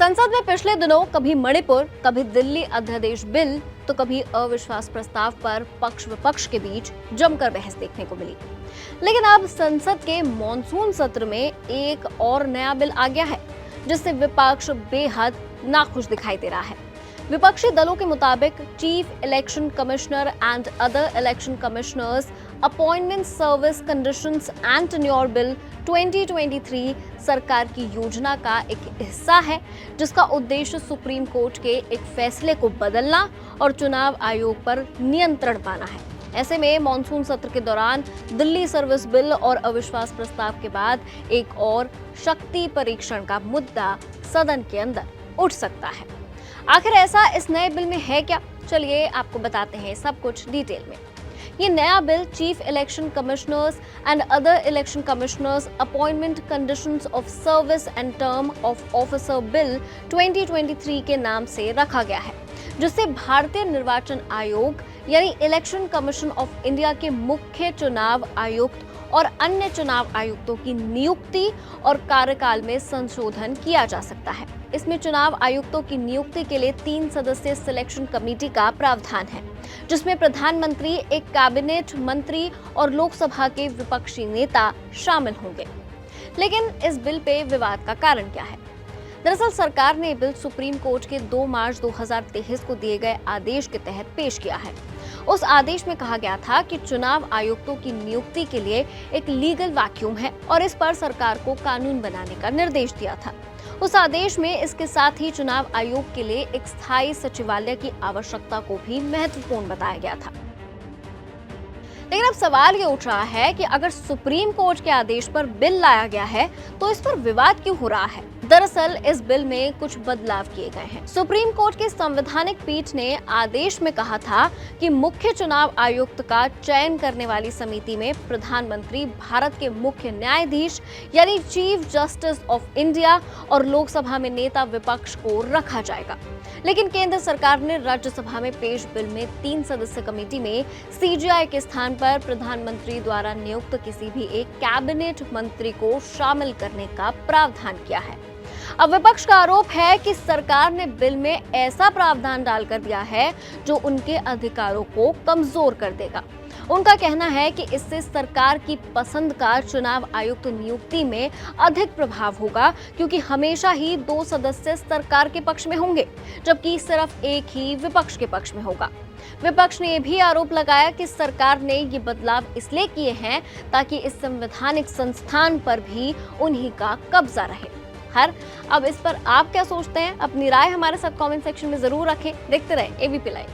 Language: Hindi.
संसद में पिछले दिनों कभी मणिपुर, कभी दिल्ली अध्यादेश बिल तो कभी अविश्वास प्रस्ताव पर पक्ष विपक्ष के बीच जमकर बहस देखने को मिली। लेकिन अब संसद के मॉनसून सत्र में एक और नया बिल आ गया है, जिससे विपक्ष बेहद नाखुश दिखाई दे रहा है। विपक्षी दलों के मुताबिक chief election commissioner and other election commissioners appointment service conditions and tenure bill 2023 सरकार की योजना का एक हिस्सा है, जिसका उद्देश्य सुप्रीम कोर्ट के एक फैसले को बदलना और चुनाव आयोग पर नियंत्रण पाना है। ऐसे में मॉनसून सत्र के दौरान दिल्ली सर्विस बिल और अविश्वास प्रस्ताव के बाद एक और शक्ति परीक्षण का मुद्दा सदन के अंदर उठ सकता है। आखिर ऐसा इस नए बिल में है क्या? चलिए आपको बताते हैं सब कुछ डिटेल में। ये नया bill chief election commissioners and other election commissioners appointment conditions of service and term of officer bill 2023 के नाम से रखा गया है, जिससे भारतीय निर्वाचन आयोग यानी इलेक्शन कमीशन ऑफ इंडिया के मुख्य चुनाव आयुक्त और अन्य चुनाव आयुक्तों की नियुक्ति और कार्यकाल में संशोधन किया जा सकता है। इसमें चुनाव आयुक्तों की नियुक्ति के लिए 3 सदस्यीय सिलेक्शन कमेटी का प्रावधान है, जिसमें प्रधानमंत्री, एक कैबिनेट मंत्री और लोकसभा के विपक्षी नेता शामिल होंगे। लेकिन इस बिल पे विवाद का कारण क्या है? दरअसल सरकार ने बिल सुप्रीम कोर्ट के 2 मार्च 2023 को दिए गए आदेश के तहत पेश किया है। उस आदेश में कहा गया था कि चुनाव आयुक्तों की नियुक्ति के लिए एक लीगल वैक्यूम है और इस पर सरकार को कानून बनाने का निर्देश दिया था। उस आदेश में इसके साथ ही चुनाव आयोग के लिए एक स्थायी सचिवालय की आवश्यकता को भी महत्वपूर्ण बताया गया था। लेकिन अब सवाल ये उठ रहा है कि अगर सुप्रीम कोर्ट के आदेश पर बिल लाया गया है तो इस पर विवाद क्यों हो रहा है? दरअसल इस बिल में कुछ बदलाव किए गए हैं। सुप्रीम कोर्ट की संवैधानिक पीठ ने आदेश में कहा था कि मुख्य चुनाव आयुक्त का चयन करने वाली समिति में प्रधानमंत्री, भारत के मुख्य न्यायाधीश यानी चीफ जस्टिस ऑफ इंडिया और लोकसभा में नेता विपक्ष को रखा जाएगा। लेकिन केंद्र सरकार ने राज्यसभा में पेश बिल में 3 सदस्य कमेटी में सीजीआई के स्थान पर प्रधानमंत्री द्वारा नियुक्त किसी भी एक कैबिनेट मंत्री को शामिल करने का प्रावधान किया है। अब विपक्ष का आरोप है कि सरकार ने बिल में ऐसा प्रावधान डालकर दिया है जो उनके अधिकारों को कमजोर कर देगा। उनका कहना है कि इससे सरकार की पसंद का चुनाव आयुक्त नियुक्ति में अधिक प्रभाव होगा, क्योंकि हमेशा ही 2 सदस्य सरकार के पक्ष में होंगे, जबकि सिर्फ एक ही विपक्ष के पक्ष में होगा। विपक्ष ने यह भी आरोप लगाया कि सरकार ने ये बदलाव इसलिए किए हैं ताकि इस संवैधानिक संस्थान पर भी उन्हीं का कब्जा रहे। अब इस पर आप क्या सोचते हैं? अपनी राय हमारे साथ कमेंट सेक्शन में जरूर रखें। देखते रहें एबीपी लाइव।